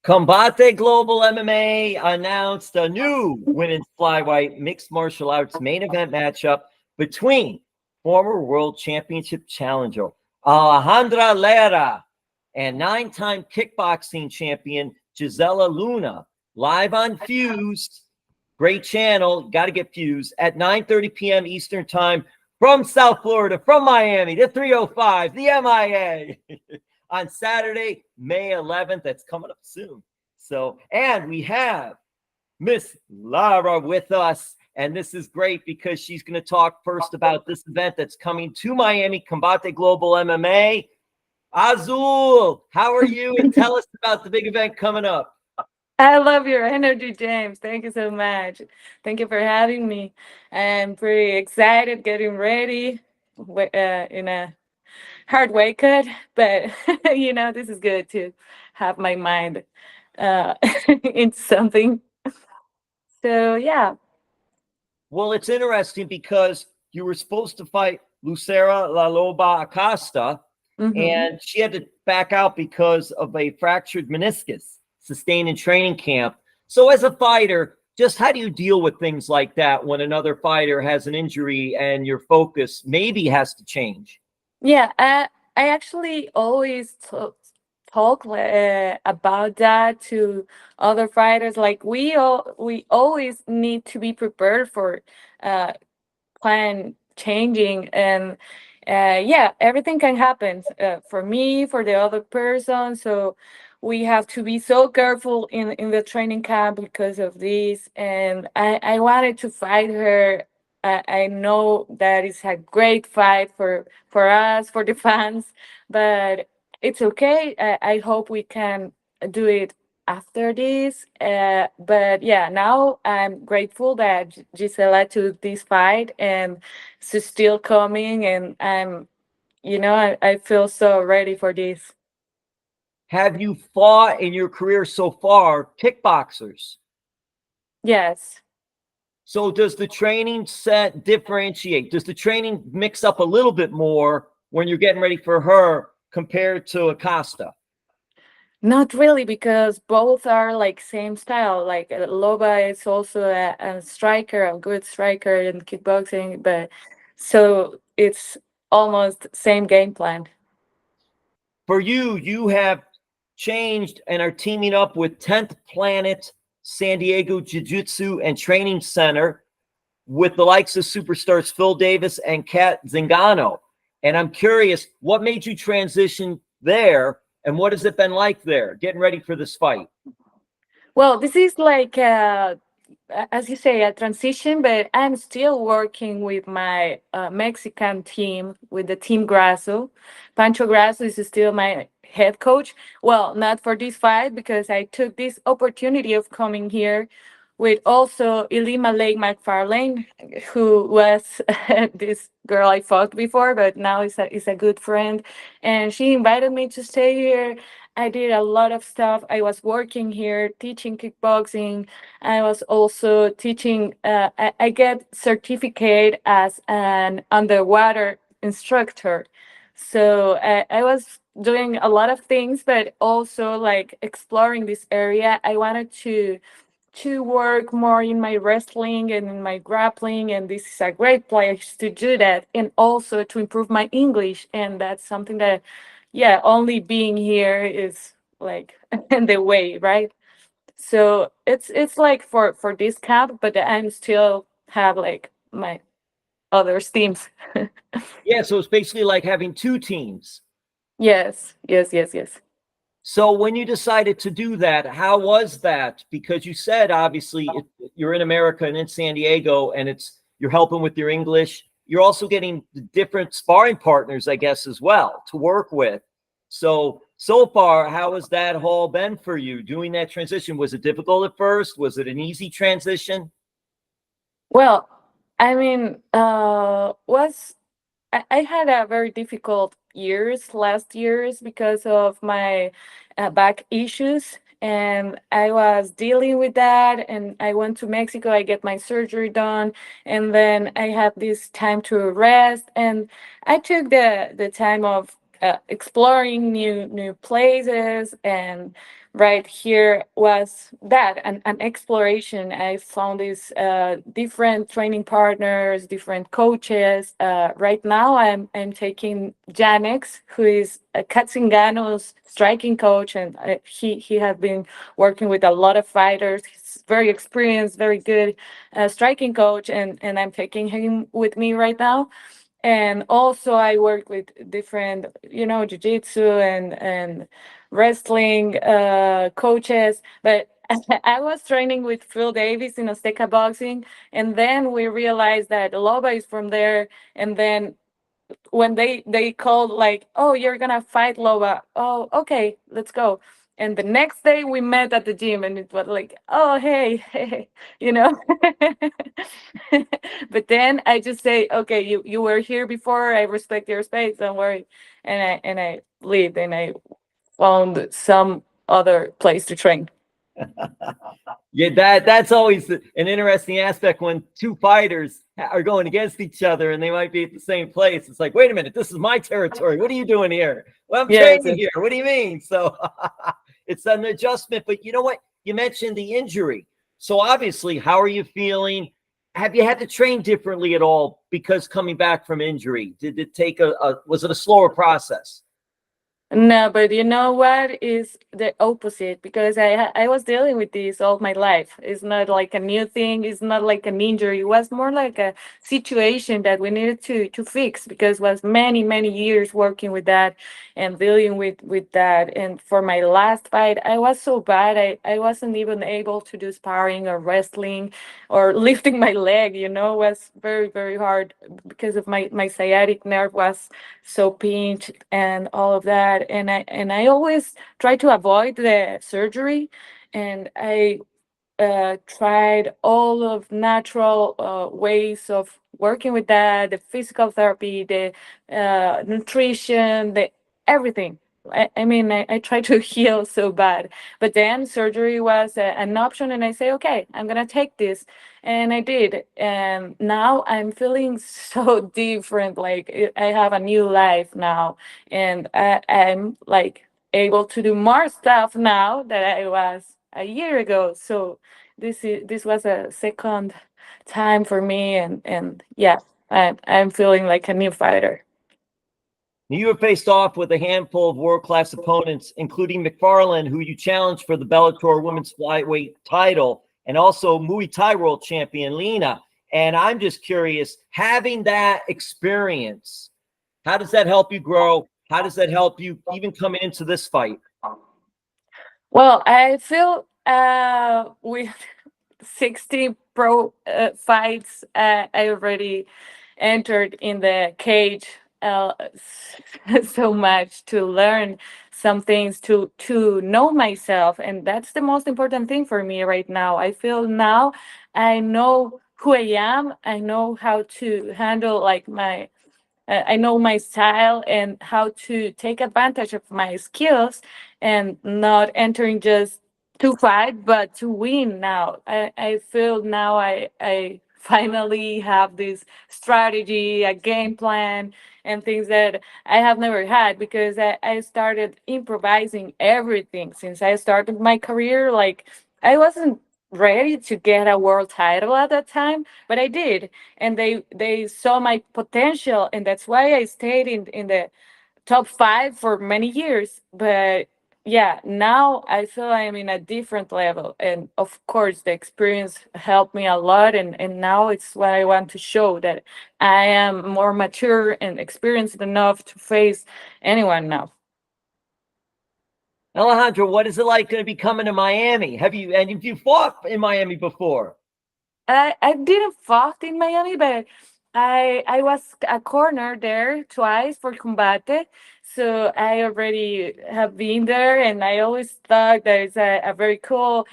Combate Global MMA announced a new women's flyweight mixed martial arts main event matchup between former world championship challenger Alejandra Lara and nine-time kickboxing champion Gisela Luna, live on Fuse. Great channel. Got to get Fuse at 9:30 p.m. Eastern time from South Florida, from Miami, the 305, the MIA. On Saturday, May 11th. That's coming up soon. So, and we have Miss Lara with us. And this is great because she's going to talk first about this event that's coming to Miami, Combate Global MMA. Azul, how are you? And tell us about the big event coming up. I love your energy, James. Thank you so much. Thank you for having me. I'm pretty excited, getting ready in a hard way cut, but this is good to have my mind uh, in something. So, yeah. Well, it's interesting because you were supposed to fight Lucera La Loba Acosta, and she had to back out because of a fractured meniscus sustained in training camp. So as a fighter, just how do you deal with things like that when another fighter has an injury and your focus maybe has to change? Yeah, I actually always talk about that to other fighters. Like we always need to be prepared for uh, plan changing, and yeah, everything can happen for me, for the other person. So we have to be so careful in the training camp because of this. And I wanted to fight her. I know that it's a great fight for us, for the fans, but it's okay. I hope we can do it after this. But yeah, now I'm grateful that Gisela took this fight, and she's still coming, and I feel so ready for this. Have you fought in your career so far kickboxers? Yes. So does the training set differentiate? Does the training mix up a little bit more when you're getting ready for her compared to Acosta? Not really, because both are like same style. Like Loba is also a striker, a good striker in kickboxing, but so it's almost same game plan. For you, you have changed and are teaming up with 10th Planet San Diego Jiu-Jitsu and Training Center with the likes of superstars Phil Davis and Kat Zingano. And I'm curious, what made you transition there, and what has it been like there, getting ready for this fight? Well, this is like as you say, a transition, but I'm still working with my Mexican team, with the team Grasso. Pancho Grasso is still my head coach. Well, not for this fight, because I took this opportunity of coming here with also Ilima Lake McFarlane, who was this girl I fought before, but now is a good friend. And she invited me to stay here. I did a lot of stuff. I was working here, teaching kickboxing. I was also teaching. I get certificate as an underwater instructor. So I was doing a lot of things, but also like exploring this area. I wanted to work more in my wrestling and in my grappling, and this is a great place to do that, and also to improve my English. And that's something that, yeah, only being here is like the way, right? So it's like for this camp, but I'm still have like my other teams. Yeah, so it's basically like having two teams. Yes, yes, yes, yes. So when you decided to do that, how was that? Because you said obviously you're in America and in San Diego, and you're helping with your English. You're also getting different sparring partners, I guess, as well to work with. So far, how has that all been for you doing that transition? Was it difficult at first? Was it an easy transition? Well, I mean, was I had a very difficult years last years because of my back issues, and I was dealing with that. And I went to Mexico. I get my surgery done, and then I had this time to rest. And I took the time of exploring new places. And right here was that an exploration. I found these different training partners, different coaches. Right now I'm taking Janex, who is Katzingano's striking coach, and he has been working with a lot of fighters. He's very experienced, very good striking coach, and I'm taking him with me right now. And also I work with different, jiu-jitsu and wrestling coaches. But I was training with Phil Davis in Azteca Boxing, and then we realized that Loba is from there. And then when they called, like, oh, you're gonna fight Loba, oh, okay, let's go. And the next day we met at the gym, and it was like, oh, hey, hey, you know. But then I just say, okay, you were here before, I respect your space, don't worry. And I leave, and I found some other place to train. Yeah, that's always an interesting aspect when two fighters are going against each other and they might be at the same place. It's like, wait a minute, this is my territory. What are you doing here? Well, I'm training here. What do you mean? So it's an adjustment. But you know what? You mentioned the injury. So obviously, how are you feeling? Have you had to train differently at all because coming back from injury? Did it take was it a slower process? No, but you know what is the opposite? Because I was dealing with this all my life. It's not like a new thing. It's not like an injury. It was more like a situation that we needed to fix, because it was many years working with that and dealing with that. And for my last fight, I was so bad. I wasn't even able to do sparring or wrestling or lifting my leg. It was very hard because of my sciatic nerve was so pinched and all of that. And I always try to avoid the surgery. And I tried all of natural ways of working with that, the physical therapy, the nutrition, the everything. I try to heal so bad, but then surgery was an option, and I say, okay, I'm gonna take this, and I did, and now I'm feeling so different. Like I have a new life now, and I'm like able to do more stuff now that I was a year ago. So this was a second time for me, and yeah, I'm feeling like a new fighter. You have faced off with a handful of world-class opponents, including McFarlane, who you challenged for the Bellator Women's Flyweight title, and also Muay Thai World Champion Lena. And I'm just curious, having that experience, how does that help you grow? How does that help you even coming into this fight? Well, I feel with 60 pro fights, I already entered in the cage so much to learn some things, to know myself, and that's the most important thing for me right now. I feel now I know who I am. I know how to handle like my I know my style and how to take advantage of my skills, and not entering just to fight, but to win now. I feel now I finally have this strategy, a game plan, and things that I have never had, because I started improvising everything since I started my career. Like I wasn't ready to get a world title at that time, but I did, and they saw my potential, and that's why I stayed in the top 5 for many years. But yeah, now I feel I'm in a different level, and of course the experience helped me a lot, and now it's what I want to show, that I am more mature and experienced enough to face anyone now. Alejandra, what is it like going to be coming to Miami? Have you fought in Miami before? I didn't fought in Miami, but I was a corner there twice for Combate, so I already have been there, and I always thought that it's a very cool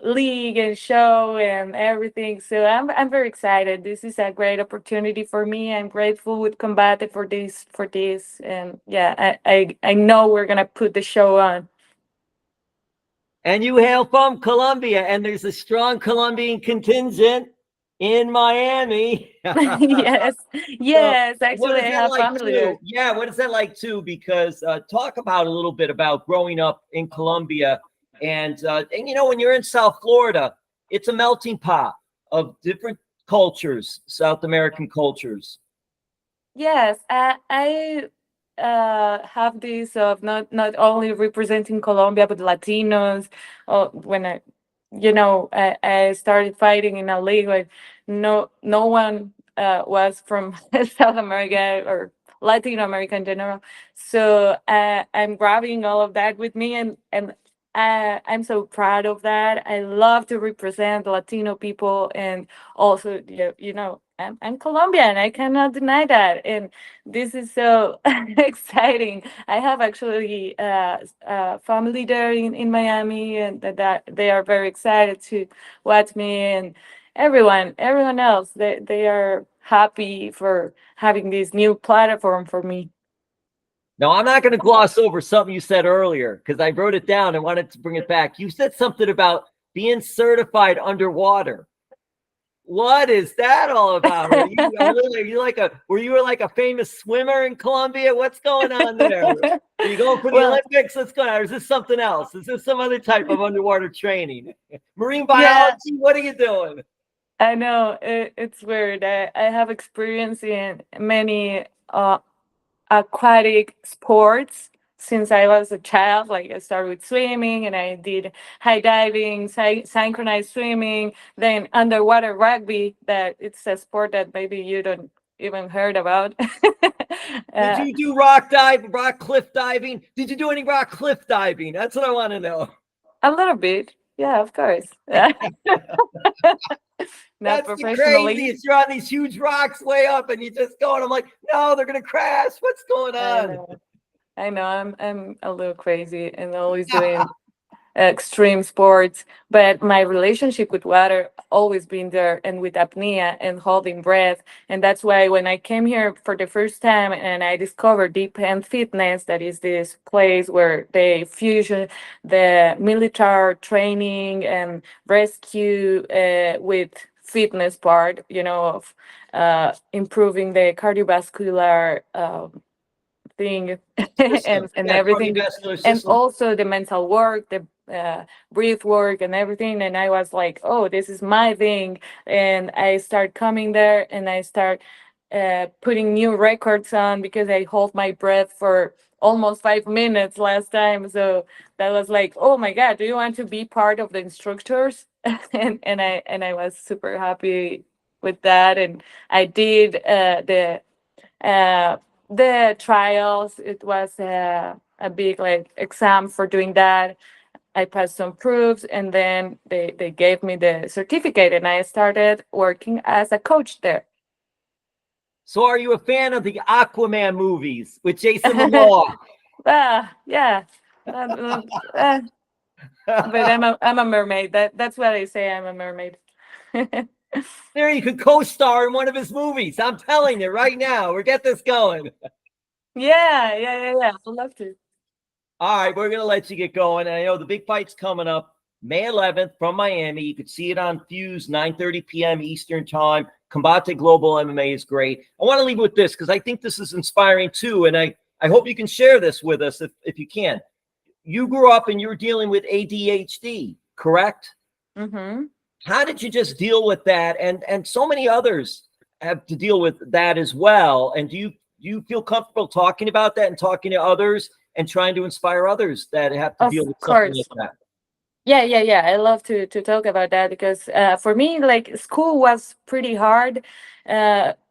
league and show and everything. So I'm very excited. This is a great opportunity for me. I'm grateful with Combate for this, and yeah, I know we're gonna put the show on. And you hail from Colombia, and there's a strong Colombian contingent. in Miami. Yes, So, yes. what Actually, is I that have like family too? there. Yeah, what is that like too? Because talk about a little bit about growing up in Colombia, and you know when you're in South Florida, it's a melting pot of different cultures, South American cultures. Yes, I have this of not only representing Colombia but Latinos. When I started fighting in a league like no one was from South America or Latin America in general. So I'm grabbing all of that with me, and I'm so proud of that. I love to represent Latino people, and also I'm Colombian. I cannot deny that, and this is so exciting. I have actually family there in Miami, and that they are very excited to watch me, and everyone else, they are happy for having this new platform for me. Now, I'm not going to gloss over something you said earlier because I wrote it down and wanted to bring it back. You said something about being certified underwater. What is that all about? Were you like a famous swimmer in Colombia? What's going on there? Are you going for the Well, Olympics? What's going on? Or is this something else? Is this some other type of underwater training? Marine yeah, biology? What are you doing? I know it's weird. I have experience in many aquatic sports since I was a child. Like I started with swimming, and I did high diving, synchronized swimming, then underwater rugby. That it's a sport that maybe you don't even heard about. Did uh, you do rock cliff diving? Did you do any rock cliff diving? That's what I want to know. a little bit, yeah, of course. Not That's the professionally. craziest. You're on these huge rocks way up and you just go, and I'm like, no, they're gonna crash. What's going I on? know. I know. I'm a little crazy and always doing extreme sports, but my relationship with water always been there, and with apnea and holding breath. And that's why when I came here for the first time and I discovered Deep End Fitness, that is this place where they fusion the military training and rescue with fitness part, of improving the cardiovascular thing System. and Yeah, everything, cardiovascular and system. also the mental work, the breath work and everything. And I was like, oh, this is my thing. And I start coming there, and I start putting new records on because I hold my breath for almost 5 minutes last time. So that was like, oh my god, do you want to be part of the instructors? And I was super happy with that. And I did uh, the trials. It was a big like exam for doing that. I passed some proofs, and then they gave me the certificate, and I started working as a coach there. So, are you a fan of the Aquaman movies with Jason Momoa? Yeah. Uh, uh, but I'm a mermaid. That's what I say. I'm a mermaid. There, you could co-star in one of his movies. I'm telling you right now. We'll get this going. Yeah. I'd love to. All right, we're gonna let you get going. I know the big fight's coming up May 11th from Miami. You could see it on Fuse, 9:30 p.m. Eastern Time. Combate Global MMA is great. I want to leave with this because I think this is inspiring too, and I hope you can share this with us if you can. You grew up and you were dealing with ADHD, correct? Mm-hmm. How did you just deal with that? And so many others have to deal with that as well. And do you feel comfortable talking about that and talking to others and trying to inspire others that have to Of deal with something like course. that? Yeah. I love to talk about that because for me, like school was pretty hard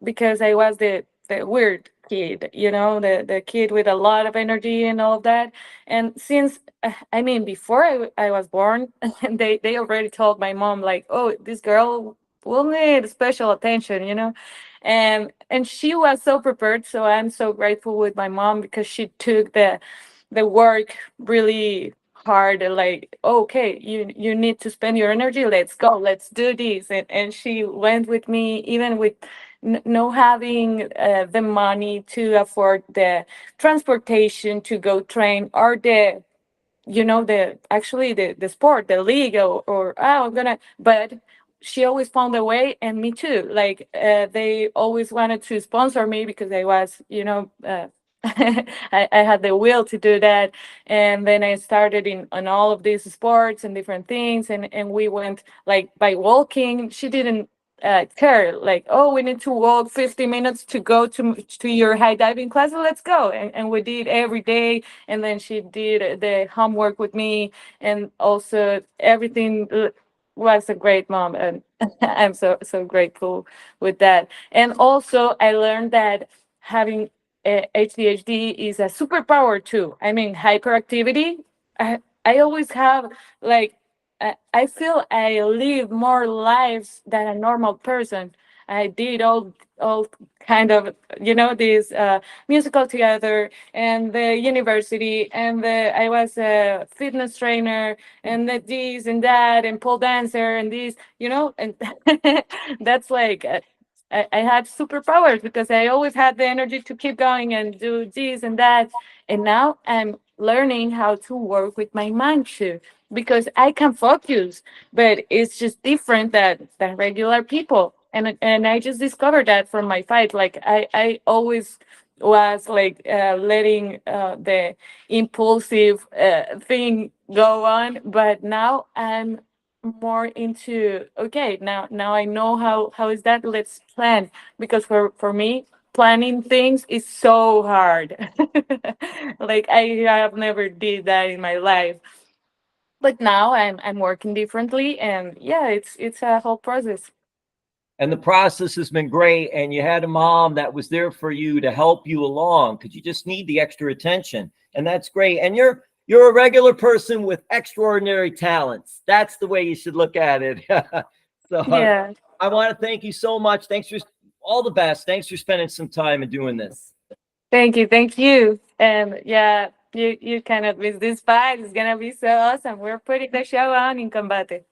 because I was the weird kid, the kid with a lot of energy and all of that. And since I mean, before I was born, they already told my mom like, oh, this girl will need special attention, and she was so prepared. So I'm so grateful with my mom because she took the work really hard, and like, okay, you need to spend your energy, let's go, let's do this. And she went with me even with no having the money to afford the transportation to go train, or the actually the sport, the league, or oh, I'm gonna, but she always found a way, and me too. Like they always wanted to sponsor me because I was, I had the will to do that. And then I started in on all of these sports and different things, and we went like by walking. She didn't care, like, oh, we need to walk 50 minutes to go to your high diving class. Well, let's go. And we did every day. And then she did the homework with me, and also everything was a great mom, and I'm so grateful with that. And also I learned that having ADHD is a superpower too. I mean, hyperactivity. I always have like I feel I live more lives than a normal person. I did all kind of this musical theater and the university, and I was a fitness trainer, and this and that, and pole dancer, and this, and that's like I had superpowers because I always had the energy to keep going and do this and that. And now I'm learning how to work with my mind too, because I can focus, but it's just different than regular people. And I just discovered that from my fight. Like I always was like letting the impulsive thing go on, but now I'm more into, okay, now I know how is that, let's plan. Because for me, planning things is so hard. Like I have never did that in my life, but now I'm working differently, and yeah, it's a whole process. And the process has been great. And you had a mom that was there for you to help you along because you just need the extra attention. And that's great. And you're a regular person with extraordinary talents. That's the way you should look at it. So Yeah, I want to thank you so much. Thanks for all the best. Thanks for spending some time and doing this. thank you. And yeah, you cannot miss this fight. It's gonna be so awesome. We're putting the show on in Combate.